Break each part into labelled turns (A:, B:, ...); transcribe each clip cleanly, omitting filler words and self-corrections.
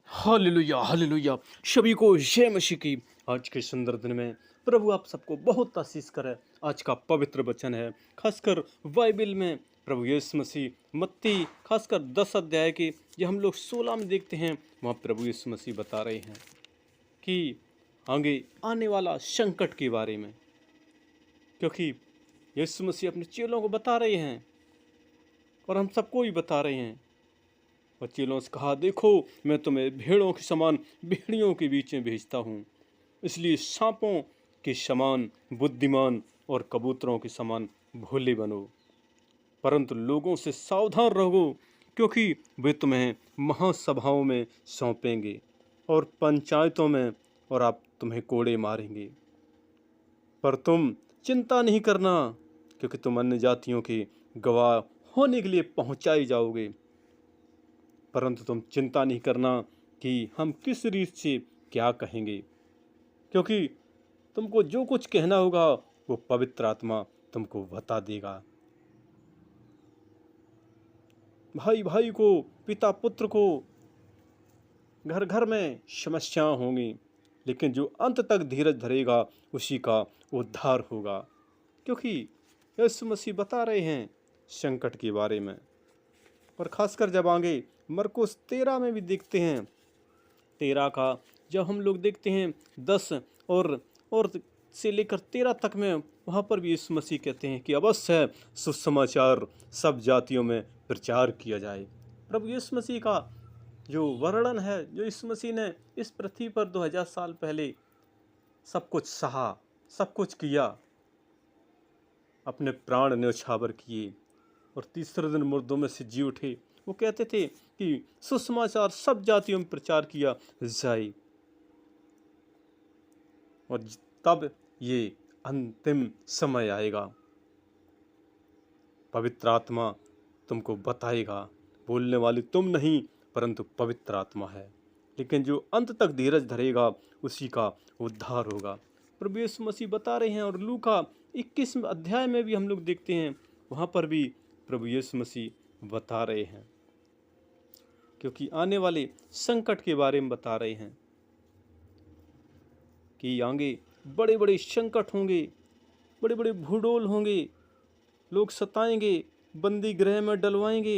A: Hallelujah hallelujah. सभी को जय मसीह की। आज के सुंदर दिन में प्रभु आप सबको बहुत आशीष करे। आज का पवित्र वचन है खासकर बाइबल में प्रभु यीशु मसीह मत्ती खासकर 10 अध्याय की जो हम लोग 16 में देखते हैं, वहाँ प्रभु यीशु मसीह बता रहे हैं कि आगे आने वाला संकट के बारे में। क्योंकि यीशु मसीह अपने चेलों को बता रहे हैं और हम सबको ही बता रहे हैं। और चेलों से कहा, देखो मैं तुम्हें भेड़ों के समान भेड़ियों के बीच में भेजता हूँ, इसलिए सांपों के समान बुद्धिमान और कबूतरों के समान भोले बनो। परंतु लोगों से सावधान रहो, क्योंकि वे तुम्हें महासभाओं में सौंपेंगे और पंचायतों में, और आप तुम्हें कोड़े मारेंगे। पर तुम चिंता नहीं करना, क्योंकि तुम अन्य जातियों के गवाह होने के लिए पहुंचाए जाओगे। परंतु तुम चिंता नहीं करना कि हम किस रीत से क्या कहेंगे, क्योंकि तुमको जो कुछ कहना होगा वो पवित्र आत्मा तुमको बता देगा। भाई भाई को, पिता पुत्र को, घर घर में समस्याएं होंगी, लेकिन जो अंत तक धीरज धरेगा उसी का उद्धार होगा। क्योंकि यीशु मसीह बता रहे हैं संकट के बारे में। और खासकर जब आगे मरकुस 13 में भी देखते हैं, 13 का जब हम लोग देखते हैं 10 और से लेकर 13 तक में, वहाँ पर भी यीशु मसीह कहते हैं कि अवश्य सुसमाचार सब जातियों में प्रचार किया जाए। प्रभु यीशु मसीह का जो वर्णन है, जो यीशु मसीह ने इस पृथ्वी पर 2000 साल पहले सब कुछ सहा, सब कुछ किया, अपने प्राण न्यौछावर किए और तीसरे दिन मुर्दों में से जी उठे। वो कहते थे कि सुसमाचार सब जातियों में प्रचार किया जाए। और तब ये अंतिम समय आएगा, पवित्र आत्मा तुमको बताएगा। बोलने वाली तुम नहीं, परंतु पवित्र आत्मा है। लेकिन जो अंत तक धीरज धरेगा उसी का उद्धार होगा। प्रभु यीशु मसीह बता रहे हैं। और लूका 21 अध्याय में भी हम लोग देखते हैं, वहाँ पर भी प्रभु यीशु मसीह बता रहे हैं, क्योंकि आने वाले संकट के बारे में बता रहे हैं कि आगे बड़े बड़े संकट होंगे, बड़े बड़े भूडोल होंगे, लोग सताएंगे, बंदी गृह में डलवाएंगे,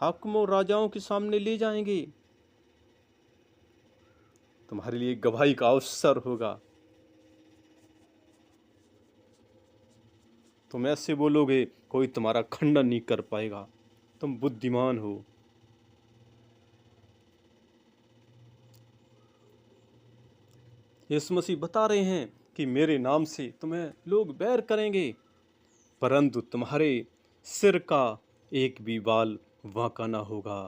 A: हाकिमों राजाओं के सामने ले जाएंगे। तुम्हारे लिए गवाही का अवसर होगा। तुम ऐसे बोलोगे, कोई तुम्हारा खंडन नहीं कर पाएगा। तुम बुद्धिमान हो। यीशु मसीह बता रहे हैं कि मेरे नाम से तुम्हें लोग बैर करेंगे, परंतु तुम्हारे सिर का एक भी बाल बांका ना होगा।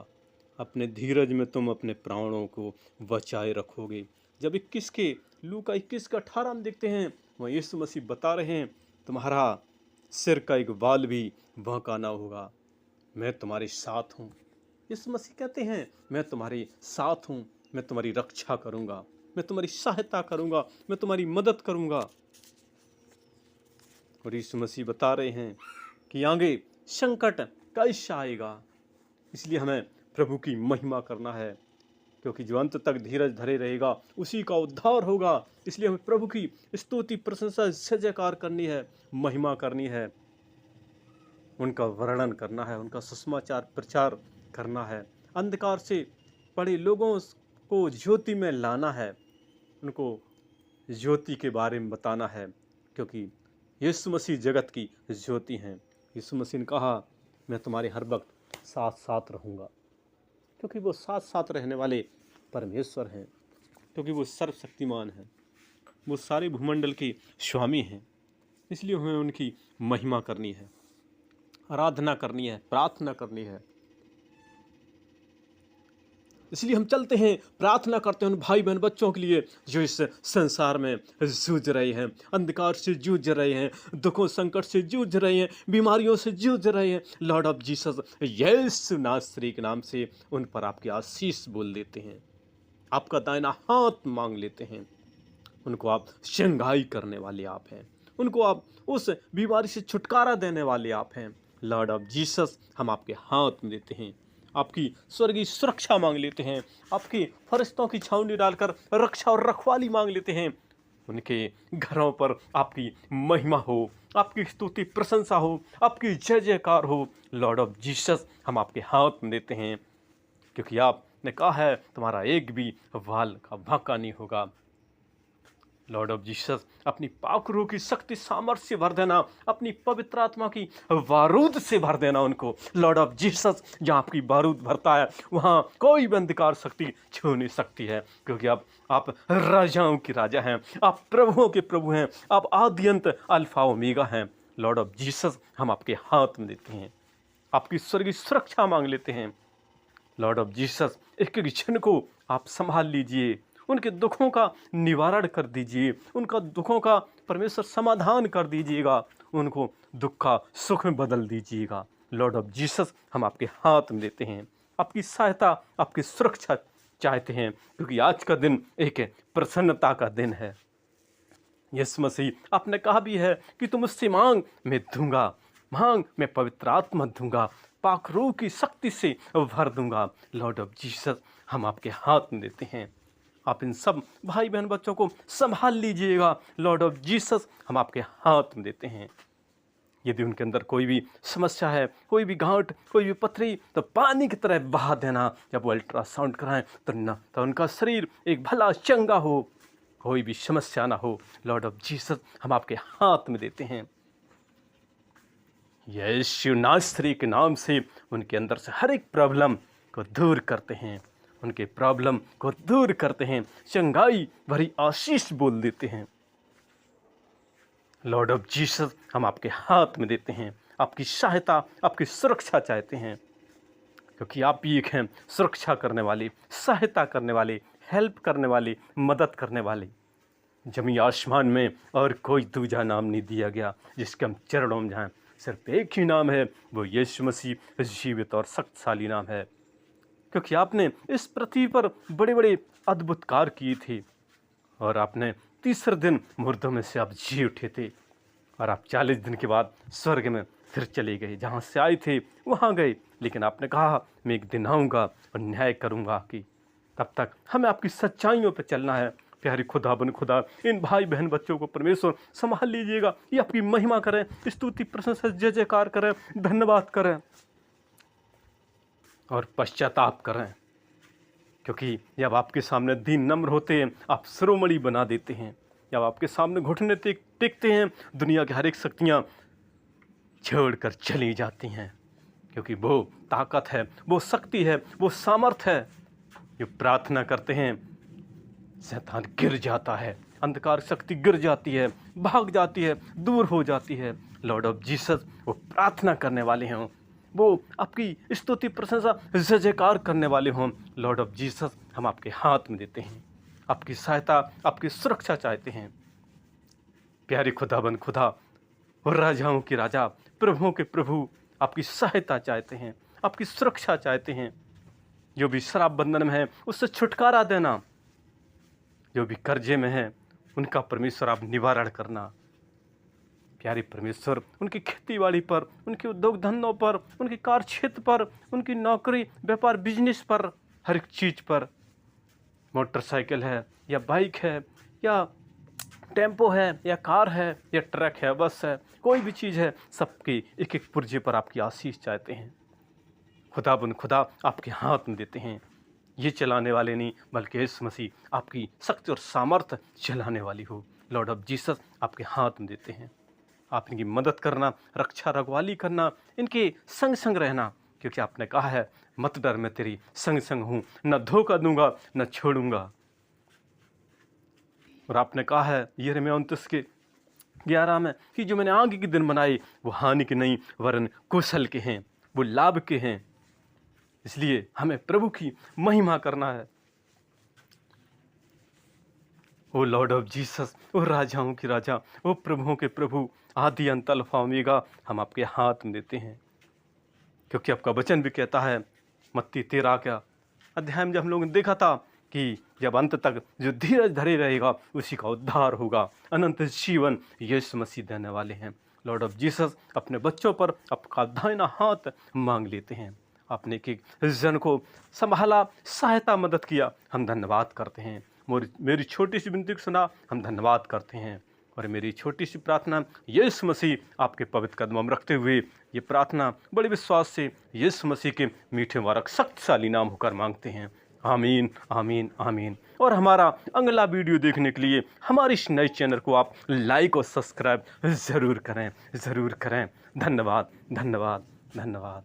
A: अपने धीरज में तुम अपने प्राणों को बचाए रखोगे। जब 21 का 18 में देखते हैं, वह यीशु मसीह बता रहे हैं, तुम्हारा सिर का एक बाल भी बांका ना होगा। मैं तुम्हारे साथ हूँ। यीशु मसीह कहते हैं, मैं तुम्हारे साथ हूँ, मैं तुम्हारी रक्षा करूँगा, मैं तुम्हारी सहायता करूँगा, मैं तुम्हारी मदद करूँगा। और यीशु मसीह बता रहे हैं कि आगे संकट कैसा आएगा। इसलिए हमें प्रभु की महिमा करना है, क्योंकि जो अंत तक धीरज धरे रहेगा उसी का उद्धार होगा। इसलिए हमें प्रभु की स्तुति, प्रशंसा, जय जयकार करनी है, महिमा करनी है, उनका वर्णन करना है, उनका सुसमाचार प्रचार करना है। अंधकार से पड़े लोगों को ज्योति में लाना है, उनको ज्योति के बारे में बताना है, क्योंकि यीशु मसीह जगत की ज्योति हैं। यीशु मसीह ने कहा, मैं तुम्हारे हर वक्त साथ साथ रहूँगा, क्योंकि वो साथ साथ रहने वाले परमेश्वर हैं, क्योंकि वो सर्वशक्तिमान हैं, वो सारे भूमंडल के स्वामी हैं। इसलिए हमें उनकी महिमा करनी है, आराधना करनी है, प्रार्थना करनी है। इसलिए हम चलते हैं, प्रार्थना करते हैं उन भाई बहन बच्चों के लिए जो इस संसार में जूझ रहे हैं, अंधकार से जूझ रहे हैं, दुखों संकट से जूझ रहे हैं, बीमारियों से जूझ रहे हैं। लॉर्ड ऑफ जीसस यीशु नासरी के नाम से उन पर आपकी आशीष बोल देते हैं, आपका दाहिना हाथ मांग लेते हैं। उनको आप शंघाई करने वाले आप हैं, उनको आप उस बीमारी से छुटकारा देने वाले आप हैं। लॉर्ड ऑफ जीसस हम आपके हाथ में देते हैं। आपकी स्वर्गीय सुरक्षा मांग लेते हैं, आपकी फरिश्तों की छावनी डालकर रक्षा और रखवाली मांग लेते हैं। उनके घरों पर आपकी महिमा हो, आपकी स्तुति प्रशंसा हो, आपकी जय जयकार हो। लॉर्ड ऑफ जीसस, हम आपके हाथ में देते हैं, क्योंकि आपने कहा है तुम्हारा एक भी वाल का बांका नहीं होगा। लॉर्ड ऑफ जीसस, अपनी पाक रूह की शक्ति सामर्थ्य से भर देना, अपनी पवित्र आत्मा की बारूद से भर देना उनको। लॉर्ड ऑफ जीसस, जहाँ आपकी बारूद भरता है वहाँ कोई भी अंधकार शक्ति छू नहीं सकती है, क्योंकि आप राजाओं की राजा हैं, आप प्रभुओं के प्रभु हैं, आप आदि अंत अल्फा ओमेगा हैं। लॉर्ड ऑफ जीसस, हम आपके हाथ में देते हैं, आपकी स्वर्गीय सुरक्षा मांग लेते हैं। लॉर्ड ऑफ जीसस, एक एक क्षण को आप संभाल लीजिए, उनके दुखों का निवारण कर दीजिए, उनका दुखों का परमेश्वर समाधान कर दीजिएगा, उनको दुख का सुख में बदल दीजिएगा। लॉर्ड ऑफ जीसस, हम आपके हाथ में देते हैं, आपकी सहायता, आपकी सुरक्षा चाहते हैं, क्योंकि आज का दिन एक प्रसन्नता का दिन है। यीशु मसीह, आपने कहा भी है कि तुम उससे मांग मैं दूंगा, मांग मैं पवित्र आत्मा दूंगा, पाक रूह की शक्ति से भर दूंगा। लॉर्ड ऑफ जीसस, हम आपके हाथ में देते हैं, आप इन सब भाई बहन बच्चों को संभाल लीजिएगा। लॉर्ड ऑफ जीसस, हम आपके हाथ में देते हैं। यदि उनके अंदर कोई भी समस्या है, कोई भी गांठ, कोई भी पथरी, तो पानी की तरह बहा देना। जब वो अल्ट्रासाउंड कराएं तो उनका शरीर एक भला चंगा हो, कोई भी समस्या ना हो। लॉर्ड ऑफ जीसस, हम आपके हाथ में देते हैं। यीशु नासरी के नाम से उनके अंदर से हर एक प्रॉब्लम को दूर करते हैं, उनके प्रॉब्लम को दूर करते हैं, चंगाई भरी आशीष बोल देते हैं। लॉर्ड ऑफ जीसस, हम आपके हाथ में देते हैं, आपकी सहायता, आपकी सुरक्षा चाहते हैं, क्योंकि आप ही एक हैं सुरक्षा करने वाले, सहायता करने वाले, हेल्प करने वाले, मदद करने वाले। जमी आसमान में और कोई दूजा नाम नहीं दिया गया जिसके हम चरणों में जाएं, सिर्फ एक ही नाम है, वो यीशु मसीह जीवित और शक्तिशाली नाम है। क्योंकि आपने इस पृथ्वी पर बड़े बड़े अद्भुत कार्य किए थे, और आपने तीसरे दिन मुर्दों में से आप जी उठे थे, और आप 40 दिन के बाद स्वर्ग में फिर चले गए, जहाँ से आए थे वहाँ गए। लेकिन आपने कहा मैं एक दिन आऊँगा और न्याय करूँगा कि तब तक हमें आपकी सच्चाइयों पर चलना है। प्यारी खुदा बन खुदा, इन भाई बहन बच्चों को परमेश्वर संभाल लीजिएगा, ये आपकी महिमा करें, स्तुति प्रशंसा जय जयकार करें, धन्यवाद करें और पश्चाताप करें, क्योंकि जब आपके सामने दीन नम्र होते हैं आप शिरोमणि बना देते हैं। जब आपके सामने घुटने टेकते हैं दुनिया की हर एक शक्तियाँ छोड़कर चली जाती हैं, क्योंकि वो ताकत है, वो शक्ति है, वो सामर्थ है। जो प्रार्थना करते हैं शैतान गिर जाता है, अंधकार शक्ति गिर जाती है, भाग जाती है, दूर हो जाती है। लॉर्ड ऑफ जीसस, वो प्रार्थना करने वाले हों, वो आपकी स्तुति प्रशंसा जय जयकार करने वाले हों। लॉर्ड ऑफ जीसस, हम आपके हाथ में देते हैं, आपकी सहायता, आपकी सुरक्षा चाहते हैं। प्यारे खुदाबंद खुदा और राजाओं के राजा, प्रभुओं के प्रभु, आपकी सहायता चाहते हैं, आपकी सुरक्षा चाहते हैं। जो भी शराब बंधन में है उससे छुटकारा देना, जो भी कर्जे में है उनका परमेश्वर आप निवारण करना। प्यारे परमेश्वर, उनकी खेतीबाड़ी पर, उनके उद्योग धंधों पर, उनके कार्य क्षेत्र पर, उनकी नौकरी व्यापार बिजनेस पर, हर एक चीज़ पर, मोटरसाइकिल है या बाइक है या टेम्पो है या कार है या ट्रक है, बस है, कोई भी चीज़ है, सबके एक एक पुर्जे पर आपकी आशीष चाहते हैं। खुदाबंद खुदा, आपके हाथ में देते हैं। ये चलाने वाले नहीं, बल्कि यीशु मसीह आपकी शक्ति और सामर्थ्य चलाने वाली हो। लॉर्ड ऑफ जीसस, आपके हाथ में देते हैं। आप इनकी मदद करना, रक्षा रखवाली करना, इनके संग संग रहना, क्योंकि आपने कहा है मत डर, मैं तेरी संग संग हूँ, न धोखा दूंगा न छोड़ूंगा। और आपने कहा है यिर्मयाह 29:11 में कि जो मैंने आगे के दिन बनाए वो हानि के नहीं वरन कुशल के हैं, वो लाभ के हैं। इसलिए हमें प्रभु की महिमा करना है। ओ लॉर्ड ऑफ जीसस, ओ राजाओं के राजा, ओ प्रभुओं के प्रभु, आदि अंत अल्फा ओमेगा, हम आपके हाथ में देते हैं। क्योंकि आपका वचन भी कहता है मत्ती 13 अध्याय में, जब हम लोगों ने देखा था कि जब अंत तक जो धीरज धरे रहेगा उसी का उद्धार होगा, अनंत जीवन यीशु मसीह देने वाले हैं। लॉर्ड ऑफ जीसस, अपने बच्चों पर आपका दाहिना हाथ मांग लेते हैं, आपने एक एक जन को संभाला, सहायता, मदद किया, हम धन्यवाद करते हैं। मेरी छोटी सी विनती को सुना, हम धन्यवाद करते हैं। और मेरी छोटी सी प्रार्थना यीशु मसीह आपके पवित्र कदमों में रखते हुए ये प्रार्थना बड़े विश्वास से यीशु मसीह के मीठे मुबारक शक्तिशाली नाम होकर मांगते हैं। आमीन, आमीन, आमीन। और हमारा अगला वीडियो देखने के लिए हमारे इस नए चैनल को आप लाइक और सब्सक्राइब ज़रूर करें, ज़रूर करें। धन्यवाद, धन्यवाद, धन्यवाद।